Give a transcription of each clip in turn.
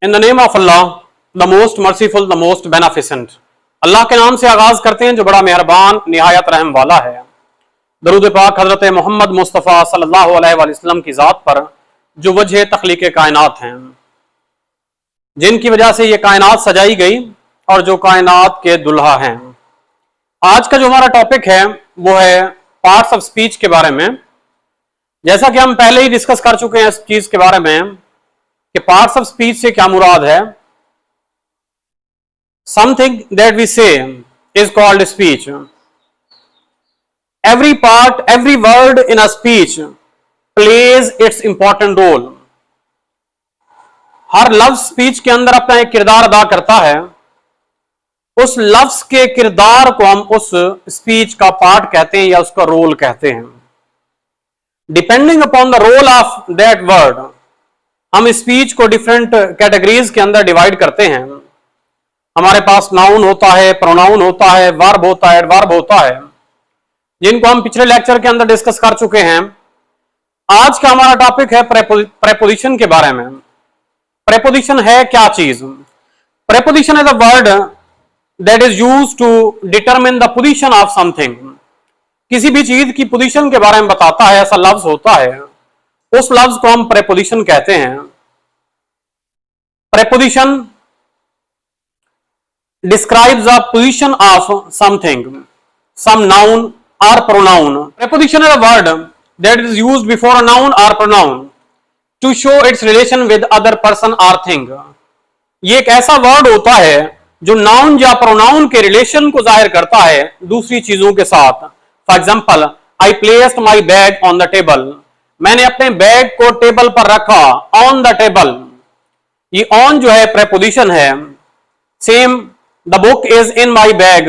In the name of Allah, the most merciful, the most beneficent. Allah के नाम से आगाज करते हैं जो बड़ा मेहरबान निहायत रहम वाला है। दरूद पाक हजरत मोहम्मद मुस्तफ़ा सल्लल्लाहु अलैहि वसल्लम की ज़ात पर जो वजह तख्लीक कायनात हैं, जिनकी वजह से ये कायनात सजाई गई और जो कायनात के दुल्हा हैं। आज का जो हमारा टॉपिक है वो है पार्ट्स ऑफ स्पीच के बारे में। जैसा कि हम पहले ही डिस्कस कर चुके हैं इस चीज के बारे में कि पार्ट्स ऑफ स्पीच से क्या मुराद है। Something that we say is called speech. Every part, every word in a speech plays its important role. हर लफ्ज स्पीच के अंदर अपना एक किरदार अदा करता है। उस लफ्ज के किरदार को हम उस स्पीच का पार्ट कहते हैं या उसका रोल कहते हैं। Depending upon the role of that word हम स्पीच को डिफरेंट कैटेगरीज के अंदर डिवाइड करते हैं। हमारे पास नाउन होता है, प्रोनाउन होता है, वर्ब होता है, एडवर्ब होता है, जिनको हम पिछले लेक्चर के अंदर डिस्कस कर चुके हैं। आज का हमारा टॉपिक है प्रेपोजिशन के बारे में। प्रेपोजिशन है क्या चीज? Preposition is a word that is used to determine the position of something. किसी भी चीज की पोजीशन के बारे में बताता है, ऐसा लफ्ज होता है, उस लफ्ज को हम प्रेपोजिशन कहते हैं। Preposition describes the position of something, some noun और pronoun. Preposition is a word that is used before a noun और pronoun to show its relation with other person और थिंग। ये एक ऐसा वर्ड होता है जो नाउन या प्रोनाउन के रिलेशन को जाहिर करता है दूसरी चीजों के साथ। For example, I placed my bag on the table. मैंने अपने बैग को टेबल पर रखा, ऑन द टेबल। ये ऑन जो है प्रेपोजिशन है। Same, the book is in my bag.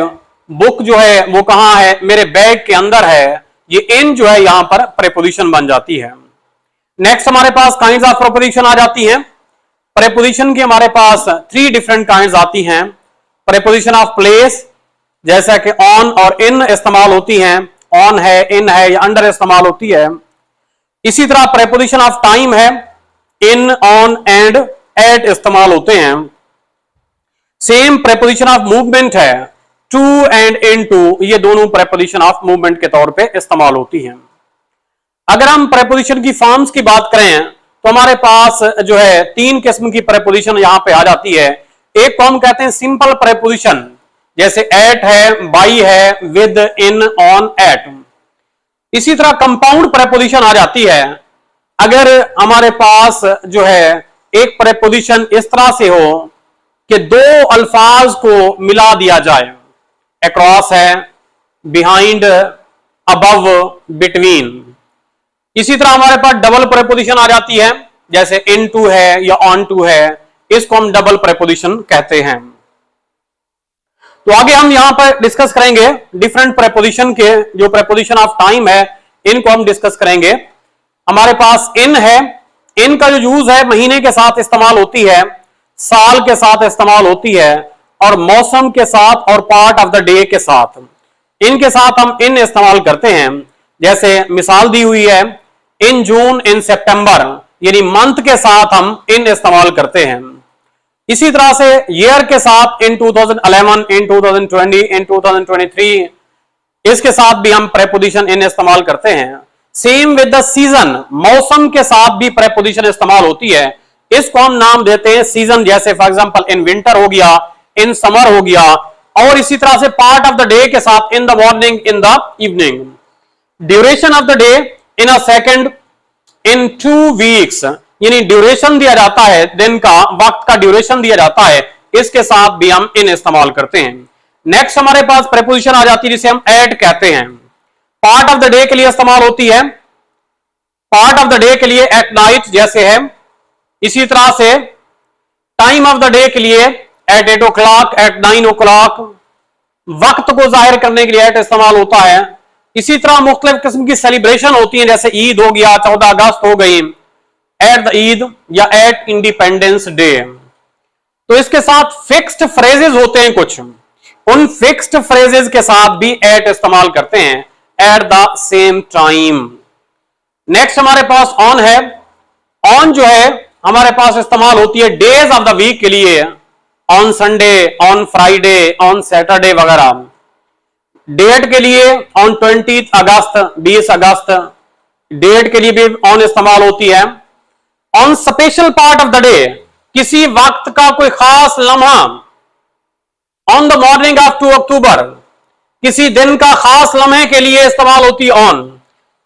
Book जो है वो कहां है? मेरे बैग के अंदर है। ये इन जो है यहां पर प्रेपोजिशन बन जाती है। नेक्स्ट हमारे पास काइंड्स ऑफ प्रेपोजिशन आ जाती हैं। प्रेपोजिशन की हमारे पास 3 डिफरेंट काइंड्स आती हैं। प्रेपोजिशन ऑफ प्लेस, जैसा कि ऑन और इन इस्तेमाल होती हैं। ऑन है, इन है या अंडर इस्तेमाल होती है। इसी तरह प्रेपोजिशन ऑफ टाइम है, इन, ऑन एंड एट इस्तेमाल होते हैं। सेम प्रेपोजिशन ऑफ मूवमेंट है, टू एंड इन टू, ये दोनों प्रेपोजिशन ऑफ मूवमेंट के तौर पे इस्तेमाल होती हैं। अगर हम प्रेपोजिशन की फॉर्म्स की बात करें तो हमारे पास जो है 3 किस्म की प्रेपोजिशन यहां पे आ जाती है। एक को हम कहते हैं सिंपल प्रेपोजिशन, जैसे एट है, बाई है, विद, इन, ऑन, एट। इसी तरह कंपाउंड प्रेपोजिशन आ जाती है। अगर हमारे पास जो है एक प्रेपोजिशन इस तरह से हो कि 2 अल्फाज को मिला दिया जाए, अक्रॉस है, बिहाइंड, अबव, बिटवीन। इसी तरह हमारे पास डबल प्रेपोजिशन आ जाती है, जैसे इन टू है या ऑन टू है, इसको हम डबल प्रेपोजिशन कहते हैं। तो आगे हम यहां पर डिस्कस करेंगे डिफरेंट प्रेपोजिशन के। जो प्रेपोजिशन ऑफ टाइम है इनको हम डिस्कस करेंगे। हमारे पास इन है, इन का जो यूज है महीने के साथ इस्तेमाल होती है, साल के साथ इस्तेमाल होती है और मौसम के साथ और पार्ट ऑफ द डे के साथ। इनके साथ हम इन इस्तेमाल करते हैं। जैसे मिसाल दी हुई है, इन जून, इन सितंबर, यानी मंथ के साथ हम इन इस्तेमाल करते हैं। इसी तरह से ईयर के साथ इन 2011, इन 2020, इन 2023, इसके साथ भी हम प्रेपोजिशन इन इस्तेमाल करते हैं। सेम विद द सीजन, मौसम के साथ भी प्रेपोजिशन इस्तेमाल होती है। इसको हम नाम देते हैं सीजन। जैसे फॉर एग्जांपल इन विंटर हो गया, इन समर हो गया। और इसी तरह से पार्ट ऑफ द डे के साथ in the morning, in the evening. Duration of the day in a second, in 2 weeks, यानी ड्यूरेशन दिया जाता है, दिन का, वक्त का ड्यूरेशन दिया जाता है, इसके साथ भी हम इन इस्तेमाल करते हैं। नेक्स्ट हमारे पास प्रेपोजिशन आ जाती है जिसे हम एट कहते हैं। पार्ट ऑफ द डे के लिए इस्तेमाल होती है। पार्ट ऑफ द डे के लिए एट नाइट जैसे है। इसी तरह से टाइम ऑफ द डे के लिए एट 8 o'clock, एट 9 o'clock, वक्त को जाहिर करने के लिए एट इस्तेमाल होता है। इसी तरह मुख्तलिफ किस्म की सेलिब्रेशन होती है, जैसे ईद हो गया, 14 अगस्त हो गई, एट द ईद या एट इंडिपेंडेंस डे। तो इसके साथ फिक्स्ड फ्रेजेस होते हैं कुछ, उन फिक्स्ड फ्रेजेस के साथ भी एट इस्तेमाल करते हैं, at the same time. Next हमारे पास ऑन है। ऑन जो है हमारे पास इस्तेमाल होती है डेज ऑफ द वीक के लिए, on Sunday, on Friday, on Saturday वगैरह। डेट के लिए ऑन 20 अगस्त, 20 अगस्त, डेट के लिए भी ऑन इस्तेमाल होती है। On special part of the day, किसी वक्त का कोई खास लम्हा, ऑन द मॉर्निंग ऑफ 2 अक्टूबर, किसी दिन का खास लम्हे के लिए इस्तेमाल होती है ऑन।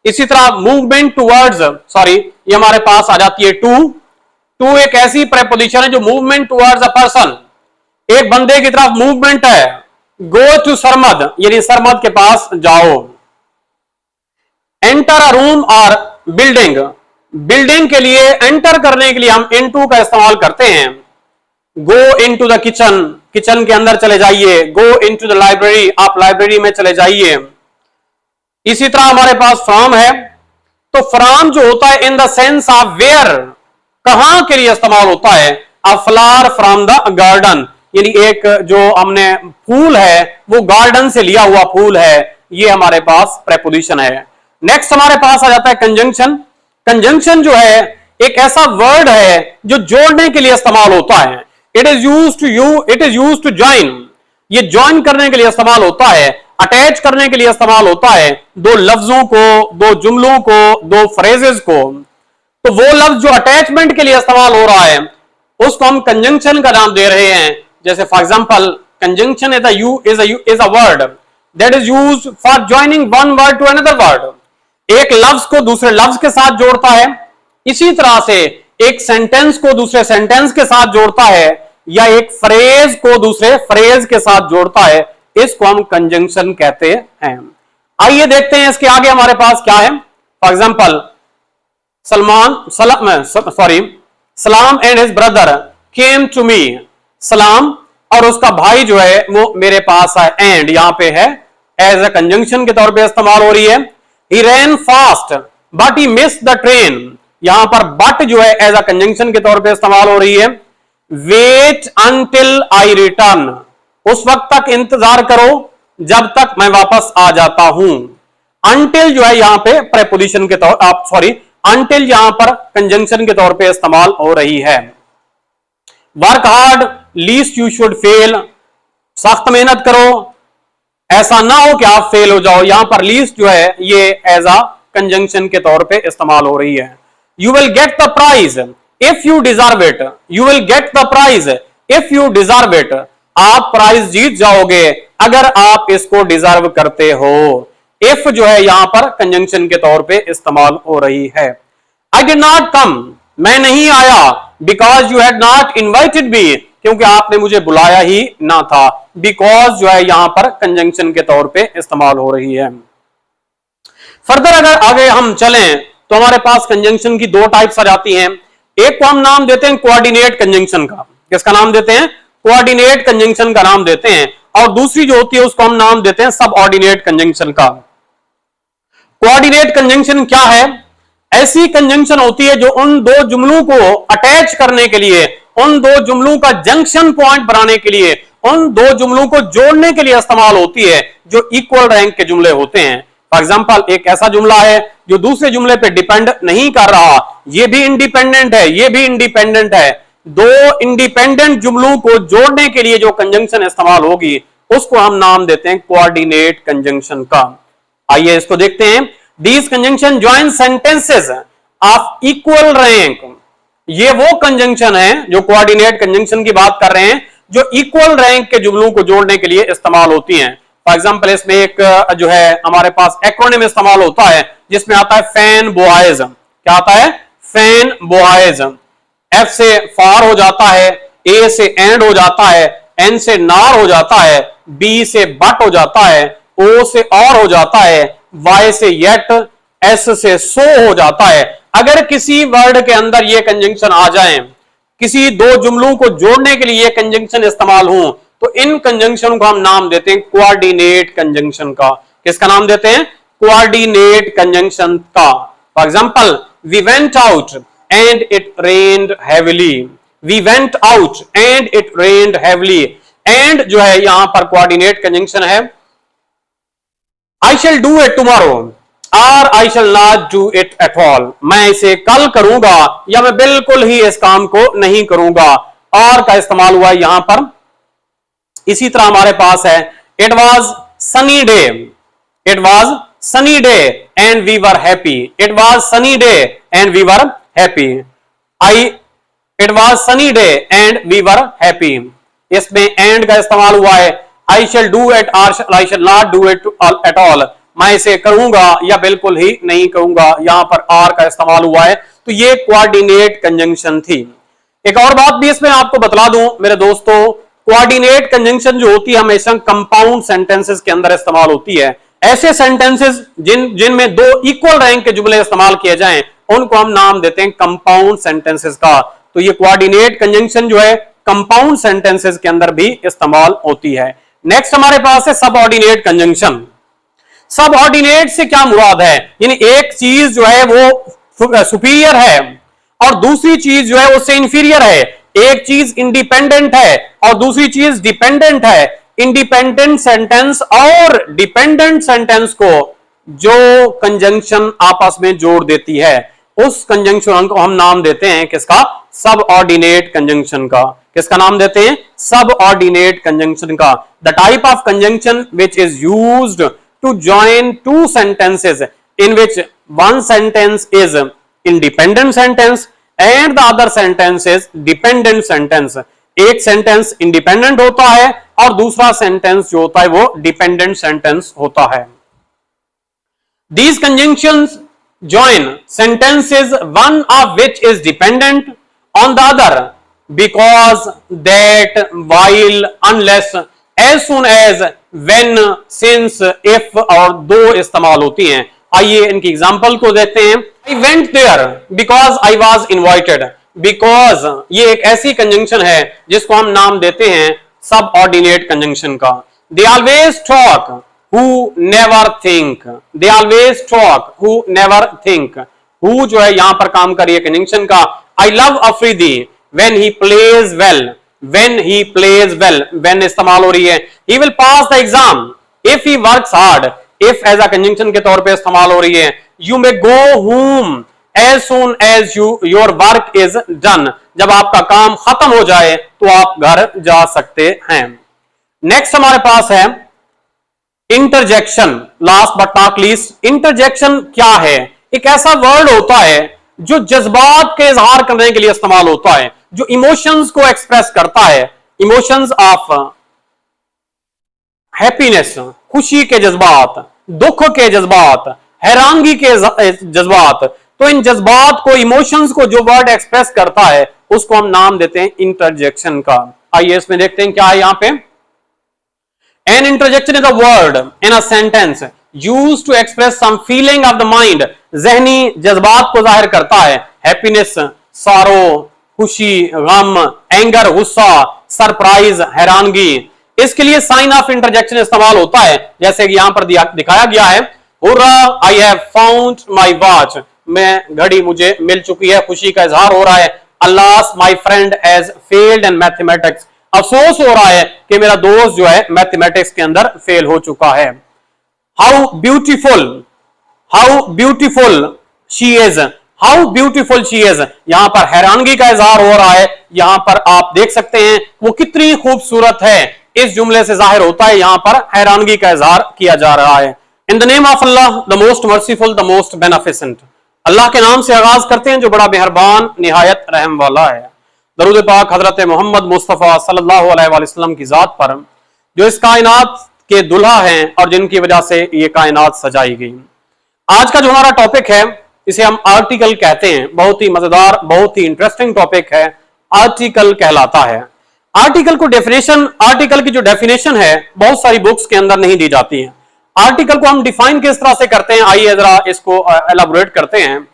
इसी तरह मूवमेंट टूवर्ड्स, सॉरी ये हमारे पास आ जाती है टू एक ऐसी प्रेपोजिशन है जो मूवमेंट टूवर्ड्स अ पर्सन, एक बंदे की तरफ मूवमेंट है। गो टू सरमद, यानी सरमद के पास जाओ। एंटर अ रूम और बिल्डिंग, बिल्डिंग के लिए एंटर करने के लिए हम इनटू का इस्तेमाल करते हैं। Go into the kitchen, kitchen के अंदर चले जाइए। गो इनटू द लाइब्रेरी, आप लाइब्रेरी में चले जाइए। इसी तरह हमारे पास फ्रॉम है, तो फ्रॉम जो होता है in the sense of where, कहां के लिए इस्तेमाल होता है। A flower from the garden, यानी एक जो हमने फूल है वो गार्डन से लिया हुआ फूल है, ये हमारे पास प्रेपोजिशन है। नेक्स्ट हमारे पास आ जाता है कंजंक्शन। कंजंक्शन जो है एक ऐसा वर्ड है जो जोड़ने के लिए इस्तेमाल होता है। It is use to join, ये ज्वाइन करने के लिए इस्तेमाल होता है, अटैच करने के लिए इस्तेमाल होता है, दो लफ्जों को, दो जुमलों को, दो फ्रेजेस को। तो वो लफ्ज जो अटैचमेंट के लिए इस्तेमाल हो रहा है उसको हम कंजंक्शन का नाम दे रहे हैं। जैसे for example conjunction is a word that is used for joining one word to another word, एक लफ्ज को दूसरे लफ्ज के साथ जोड़ता है। इसी तरह से एक सेंटेंस को दूसरे सेंटेंस के साथ जोड़ता है, या एक फ्रेज को दूसरे फ्रेज के साथ जोड़ता है, इसको हम कंजंक्शन कहते हैं। आइए देखते हैं इसके आगे हमारे पास क्या है। For example Salam and his brother came to me, Salam और उसका भाई जो है वो मेरे पास है। एंड यहां पे है एज ए कंजंक्शन के तौर पे इस्तेमाल हो रही है। He ran fast but he missed the train, यहां पर but जो है एज अ कंजंक्शन के तौर पे इस्तेमाल हो रही है। Wait until I return, उस वक्त तक इंतजार करो जब तक मैं वापस आ जाता हूं। Until जो है यहां पे प्रेपोजिशन के तौर until यहां पर कंजंक्शन के तौर पे इस्तेमाल हो रही है। Work hard least you should fail, सख्त मेहनत करो ऐसा ना हो कि आप फेल हो जाओ। यहां पर लीस्ट जो है ये एज अ कंजंक्शन के तौर पे इस्तेमाल हो रही है। You will get the prize if you deserve it, you will get the prize if you deserve it, आप प्राइज जीत जाओगे अगर आप इसको डिजर्व करते हो। इफ जो है यहां पर कंजंक्शन के तौर पे इस्तेमाल हो रही है। आई डिड नॉट कम, मैं नहीं आया, because you had not invited मी, क्योंकि आपने मुझे बुलाया ही ना था। बिकॉज जो है यहां पर कंजंक्शन के तौर पे इस्तेमाल हो रही है। फर्दर अगर आगे हम चलें तो हमारे पास कंजंक्शन की दो टाइप्स आ जाती हैं। एक को हम नाम देते हैं कोऑर्डिनेट कंजंक्शन का, किसका नाम देते हैं, कोऑर्डिनेट कंजंक्शन का नाम देते हैं। और दूसरी जो होती है उसको हम नाम देते हैं सबऑर्डिनेट कंजंक्शन का। कोऑर्डिनेट कंजंक्शन क्या है, ऐसी कंजंक्शन होती है जो उन दो जुमलों को अटैच करने के लिए, उन दो जुमलों का जंक्शन पॉइंट बनाने के लिए, उन दो जुमलों को जोड़ने के लिए इस्तेमाल होती है, जो इक्वल रैंक के जुमले होते हैं। फॉर एग्जांपल एक ऐसा जुमला है जो दूसरे जुमले पे डिपेंड नहीं कर रहा, ये भी इंडिपेंडेंट है, ये भी इंडिपेंडेंट है। दो इंडिपेंडेंट जुमलों को जोड़ने के लिए जो कंजंक्शन इस्तेमाल होगी उसको हम नाम देते हैं कोऑर्डिनेट कंजंक्शन का। आइए इसको देखते हैं। These conjunction join sentences of equal rank, ये वो कंजंक्शन है जो कोऑर्डिनेट कंजंक्शन की बात कर रहे हैं, जो इक्वल रैंक के जुमलों को जोड़ने के लिए इस्तेमाल होती हैं। फॉर एग्जांपल इसमें एक जो है हमारे पास एक्रोनिम इस्तेमाल होता है जिसमें आता है फैन बॉयज। क्या आता है, फैन बॉयज। एफ से फार हो जाता है, ए से एंड हो जाता है, एन से नार हो जाता है, बी से बट हो जाता है, ओ से और हो जाता है, वाई से येट, एस से सो हो जाता है। अगर किसी वर्ड के अंदर ये कंजंक्शन आ जाए, किसी दो जुमलों को जोड़ने के लिए ये कंजंक्शन इस्तेमाल हो, तो इन कंजंक्शन को हम नाम देते हैं कोऑर्डिनेट कंजंक्शन का। किसका नाम देते हैं, कोऑर्डिनेट कंजंक्शन का। For example we went out and it rained heavily, we went out and it rained heavily. And जो है यहां पर कोऑर्डिनेट कंजंक्शन है। I shall do it tomorrow, और I shall not do it at all, मैं इसे कल करूंगा या मैं बिल्कुल ही इस काम को नहीं करूंगा। और का इस्तेमाल हुआ यहां पर। इसी तरह हमारे पास है it was sunny day, it was sunny day and we were happy, it was sunny day and we were happy. I it was sunny day and we were happy, इसमें एंड का इस्तेमाल हुआ है। आई शेल डू इट और I shall not do it at all, मैं इसे करूंगा या बिल्कुल ही नहीं करूंगा, यहां पर आर का इस्तेमाल हुआ है। तो ये कोऑर्डिनेट कंजंक्शन थी। एक और बात भी इसमें आपको बतला दूं मेरे दोस्तों, कोऑर्डिनेट कंजंक्शन जो होती है हमेशा कंपाउंड सेंटेंसेस के अंदर इस्तेमाल होती है। ऐसे सेंटेंसेस जिनमें दो इक्वल रैंक के जुमले इस्तेमाल किए जाएं उनको हम नाम देते हैं कंपाउंड सेंटेंसेस का। तो ये कोऑर्डिनेट कंजंक्शन जो है कंपाउंड सेंटेंसेस के अंदर भी इस्तेमाल होती है। नेक्स्ट हमारे पास है सबऑर्डिनेट कंजंक्शन। सबऑर्डिनेट से क्या मुराद है, यानी एक चीज जो है वो सुपीरियर है और दूसरी चीज जो है उससे इंफीरियर है। एक चीज इंडिपेंडेंट है और दूसरी चीज डिपेंडेंट है। इंडिपेंडेंट सेंटेंस और डिपेंडेंट सेंटेंस को जो कंजंक्शन आपस में जोड़ देती है उस कंजंक्शन को हम नाम देते हैं किसका, सबऑर्डिनेट कंजंक्शन का। किसका नाम देते हैं, सबऑर्डिनेट कंजंक्शन का। The type of conjunction which is used to join two sentences in which one sentence is independent sentence and the other sentence is dependent sentence. एक सेंटेंस इंडिपेंडेंट होता है और दूसरा सेंटेंस जो होता है वो डिपेंडेंट सेंटेंस होता है। These conjunctions join sentences one of which is dependent on the other because that while unless as soon as when since if और दो इस्तेमाल होती हैं। आइए इनकी एग्जांपल को देखते हैं। I went there because I was invited, because ये एक ऐसी कंजंक्शन है जिसको हम नाम देते हैं सबऑर्डिनेट कंजंक्शन का। They always talk who never think, they always talk who never think, who जो है यहां पर काम करिए कंजंक्शन का। I love Afridi when he plays well, when he plays well, when इस्तेमाल हो रही है। He will pass the exam if he works hard, if as a conjunction के तौर पे इस्तेमाल हो रही है। You may go home as soon as your work is done, जब आपका काम खत्म हो जाए तो आप घर जा सकते हैं। नेक्स्ट हमारे पास है interjection. Last but not least, interjection क्या है, एक ऐसा वर्ड होता है जो जज्बात के इजहार करने के लिए इस्तेमाल होता है, जो इमोशंस को एक्सप्रेस करता है। इमोशंस ऑफ हैप्पीनेस, खुशी के जज्बात, दुख के जज्बात, हैरानगी के जज्बात। तो इन जज्बात को, इमोशंस को जो वर्ड एक्सप्रेस करता है उसको हम नाम देते हैं इंटरजेक्शन का। आइए इसमें देखते हैं क्या है यहां पे। An interjection is a word in a sentence used to express some feeling of the mind, जहनी जज्बात को जाहिर करता है। हैप्पीनेस, सारो, खुशी, गम, एंगर, गुस्सा, सरप्राइज, हैरानगी। इसके लिए साइन ऑफ इंटरजेक्शन इस्तेमाल होता है, जैसे कि यहां पर दिखाया गया है। Hurrah, I have found my watch, मैं घड़ी मुझे मिल चुकी है, खुशी का इजहार हो रहा है। Allah my friend has failed in mathematics, अफसोस हो रहा है कि मेरा दोस्त जो है मैथमेटिक्स के अंदर फेल हो चुका है। How beautiful, how beautiful she is, how beautiful she is, यहां पर हैरानगी का इजहार हो रहा है। यहां पर आप देख सकते हैं वो कितनी खूबसूरत है, इस जुमले से जाहिर होता है यहां पर हैरानगी का इजहार किया जा रहा है। In the name of Allah the most merciful the most beneficent, Allah के नाम से आगाज करते हैं जो बड़ा मेहरबान निहायत रहम वाला है। दरूद पाक हजरत मोहम्मद मुस्तफ़ा सल्लल्लाहु अलैहि वसल्लम की जात पर जो इस कायनात के दुल्हा हैं और जिनकी वजह से ये कायनात सजाई गई। आज का जो हमारा टॉपिक है इसे हम आर्टिकल कहते हैं। बहुत ही मजेदार, बहुत ही इंटरेस्टिंग टॉपिक है, आर्टिकल कहलाता है। आर्टिकल को डेफिनेशन, आर्टिकल की जो डेफिनेशन है बहुत सारी बुक्स के अंदर नहीं दी जाती है। आर्टिकल को हम डिफाइन किस तरह से करते हैं, आइए जरा इसको एलाबोरेट करते हैं।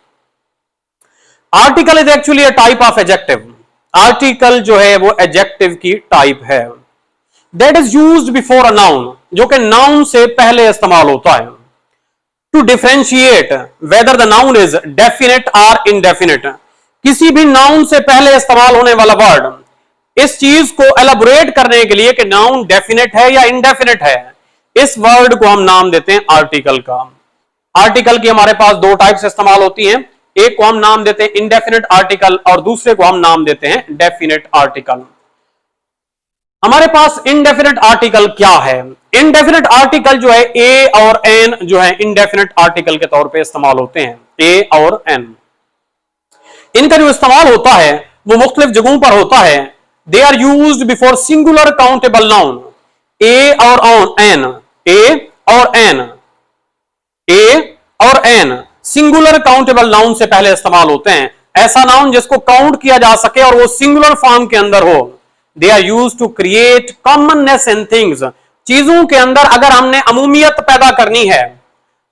Article is actually a type of adjective, article जो है वो एडजेक्टिव की टाइप है। That is used before a noun, जो कि नाउन से पहले इस्तेमाल होता है। To differentiate whether the noun is definite और इनडेफिनेट, किसी भी नाउन से पहले इस्तेमाल होने वाला वर्ड इस चीज को एलाबोरेट करने के लिए कि नाउन डेफिनेट है या इनडेफिनेट है, इस वर्ड को हम नाम देते हैं आर्टिकल का। आर्टिकल की हमारे पास दो टाइप्स इस्तेमाल होती हैं, एक को हम नाम देते हैं इंडेफिनिट आर्टिकल और दूसरे को हम नाम देते हैं डेफिनेट आर्टिकल। हमारे पास इंडेफिनिट आर्टिकल क्या है? इंडेफिनिट आर्टिकल जो है ए और एन जो है इंडेफिनिट आर्टिकल के तौर पे इस्तेमाल होते हैं। ए और एन इनका जो इस्तेमाल होता है वो मुख्तलिफ जगहों पर होता है। They are used before singular countable noun. A और एन, ए और एन, ए और एन सिंगुलर काउंटेबल नाउन से पहले इस्तेमाल होते हैं। ऐसा नाउन जिसको काउंट किया जा सके और वो सिंगुलर फॉर्म के अंदर हो। They are used to create commonness in things. चीजों के अंदर अगर हमने अमूमियत पैदा करनी है,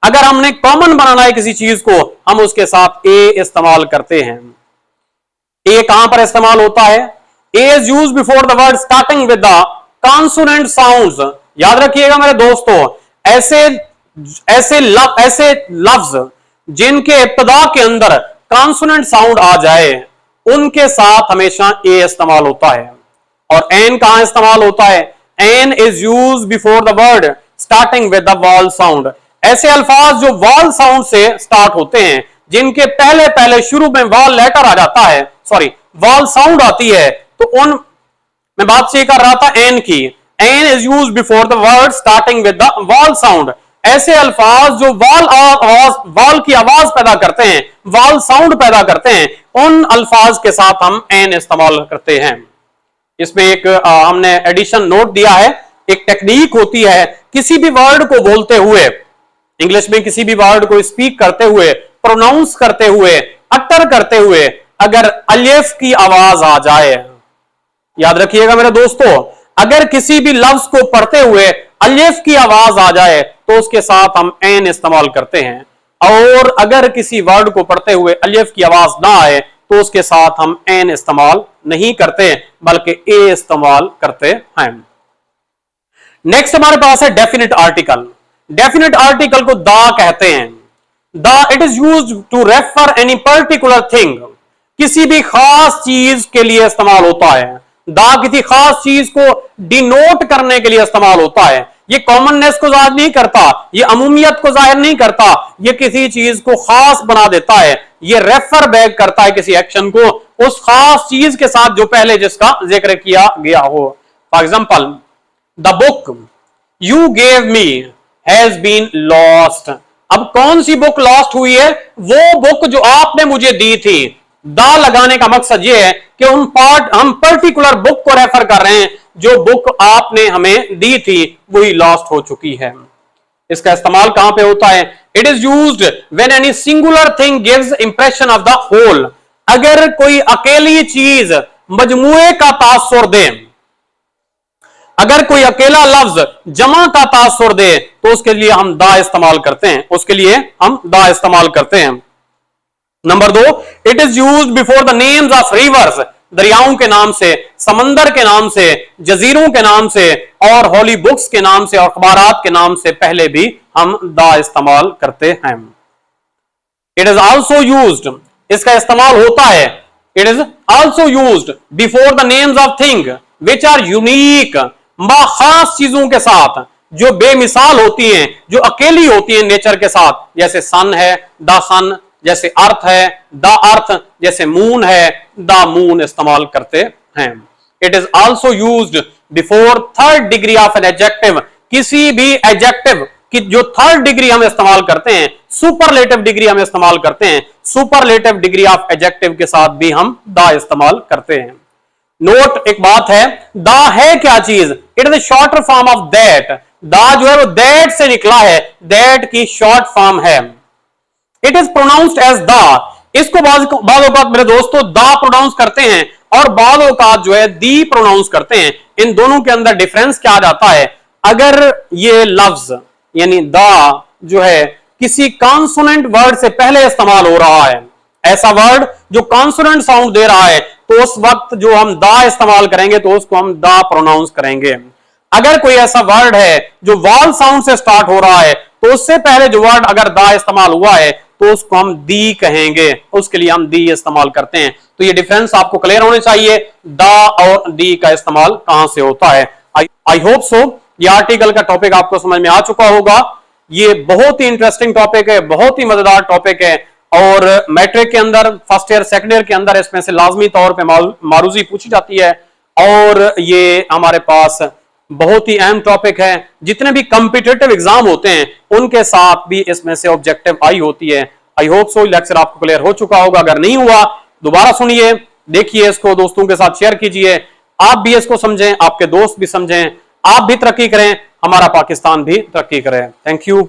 अगर हमने कॉमन बनाना है किसी चीज को, हम उसके साथ ए इस्तेमाल करते हैं। ए कहां पर इस्तेमाल होता है? A is used before the word starting with the consonant sounds. याद रखिएगा मेरे दोस्तों, ऐसे लफ्ज जिनके इब्तिदा के अंदर कॉन्सोनेंट साउंड आ जाए उनके साथ हमेशा ए इस्तेमाल होता है। और एन कहां इस्तेमाल होता है? An is used before the word starting with the vowel sound. ऐसे अल्फाज जो वॉल साउंड से स्टार्ट होते हैं, जिनके पहले पहले शुरू में वॉल लेटर आ जाता है, सॉरी वॉल साउंड आती है, तो उन मैं बात से कर रहा था एन की। An is used before the word starting with the vowel sound. ऐसे अल्फाज जो वॉल की आवाज पैदा करते हैं, वॉल साउंड पैदा करते हैं, उन अल्फाज के साथ हम एन इस्तेमाल करते हैं। इसमें एक हमने एडिशन नोट दिया है। एक टेक्निक होती है किसी भी वर्ड को बोलते हुए, इंग्लिश में किसी भी वर्ड को स्पीक करते हुए, प्रोनाउंस करते हुए, अटर करते हुए अगर अलिफ की आवाज आ जाए, याद रखिएगा मेरे दोस्तों, अगर किसी भी लफ्ज को पढ़ते हुए अलिफ की आवाज आ जाए तो उसके साथ हम एन इस्तेमाल करते हैं। और अगर किसी वर्ड को पढ़ते हुए अलिफ की आवाज ना आए तो उसके साथ हम एन इस्तेमाल नहीं करते बल्कि ए इस्तेमाल करते हैं। नेक्स्ट हमारे पास है डेफिनेट आर्टिकल। डेफिनेट आर्टिकल को दा कहते हैं। The it is used to refer any particular thing. किसी भी खास चीज के लिए इस्तेमाल होता है। दा किसी खास चीज को डिनोट करने के लिए इस्तेमाल होता है। ये कॉमननेस को जाहिर नहीं करता, ये अमूमियत को जाहिर नहीं करता, ये किसी चीज को खास बना देता है। ये रेफर बैक करता है किसी एक्शन को उस खास चीज के साथ जो पहले जिसका जिक्र किया गया हो। For example, the book you gave me has been lost. अब कौन सी बुक लॉस्ट हुई है? वो बुक जो आपने मुझे दी थी। दा लगाने का मकसद यह है कि हम पर्टिकुलर बुक को रेफर कर रहे हैं, जो बुक आपने हमें दी थी वही लॉस्ट हो चुकी है। इसका इस्तेमाल कहां पे होता है? It is used when any singular thing gives impression of the whole. अगर कोई अकेली चीज मजमुए का तासुर दे, अगर कोई अकेला लफ्ज जमा का तासुर दे तो उसके लिए हम दा इस्तेमाल करते हैं, उसके लिए हम दा इस्तेमाल करते हैं। Number 2, it is used before the names of rivers. दरियाओं के नाम से, समंदर के नाम से, जजीरों के नाम से और होली बुक्स के नाम से और अखबारात के नाम से पहले भी हम दा इस्तेमाल करते हैं। इट इज ऑल्सो यूज्ड, इसका इस्तेमाल होता है, it is also used before the names of thing which are unique. खास चीजों के साथ जो बेमिसाल होती हैं, जो अकेली होती हैं नेचर के साथ, जैसे सन है, द सन, जैसे अर्थ है, द अर्थ, जैसे मून है, द मून इस्तेमाल करते हैं। It is also used before third degree of an adjective. किसी भी एडजेक्टिव की जो थर्ड डिग्री हम इस्तेमाल करते हैं, सुपरलेटिव डिग्री हम इस्तेमाल करते हैं, सुपरलेटिव डिग्री ऑफ एडजेक्टिव के साथ भी हम द इस्तेमाल करते हैं। नोट एक बात है, दा है क्या चीज? It is shorter form of that. दा जो है वो दैट से निकला है, दैट की शॉर्ट फॉर्म है। इट इज प्रोनाउंस्ड एज दा। इसको बाद औकात मेरे दोस्तों दा प्रोनाउंस करते हैं और बाद औकात जो है दी प्रोनाउंस करते हैं। इन दोनों के अंदर डिफरेंस क्या आ जाता है? अगर ये लफ्ज यानी दा जो है किसी कॉन्सोनेंट वर्ड से पहले इस्तेमाल हो रहा है, ऐसा वर्ड जो कॉन्सोनेंट साउंड दे रहा है, तो उस वक्त जो हम दा इस्तेमाल करेंगे तो उसको हम दा प्रोनाउंस करेंगे। अगर कोई ऐसा वर्ड है जो वॉल साउंड से स्टार्ट हो रहा है तो उससे पहले जो वर्ड अगर दा इस्तेमाल हुआ है तो उसको हम दी कहेंगे, उसके लिए हम दी इस्तेमाल करते हैं। तो ये डिफरेंस आपको क्लियर होने चाहिए, दा और दी का इस्तेमाल कहां से होता है। आई होप सो ये आर्टिकल का टॉपिक आपको समझ में आ चुका होगा। ये बहुत ही इंटरेस्टिंग टॉपिक है, बहुत ही मजेदार टॉपिक है, और मैट्रिक के अंदर फर्स्ट ईयर सेकंड ईयर के अंदर इसमें से लाजमी तौर पे मारूजी पूछी जाती है, और ये हमारे पास बहुत ही अहम टॉपिक है। जितने भी कॉम्पिटिटिव एग्जाम होते हैं उनके साथ भी इसमें से ऑब्जेक्टिव आई होती है। आई होप सो लेक्चर आपको क्लियर हो चुका होगा। अगर नहीं हुआ दोबारा सुनिए, देखिए इसको, दोस्तों के साथ शेयर कीजिए, आप भी इसको समझें, आपके दोस्त भी समझें, आप भी तरक्की करें, हमारा पाकिस्तान भी तरक्की करे। Thank you.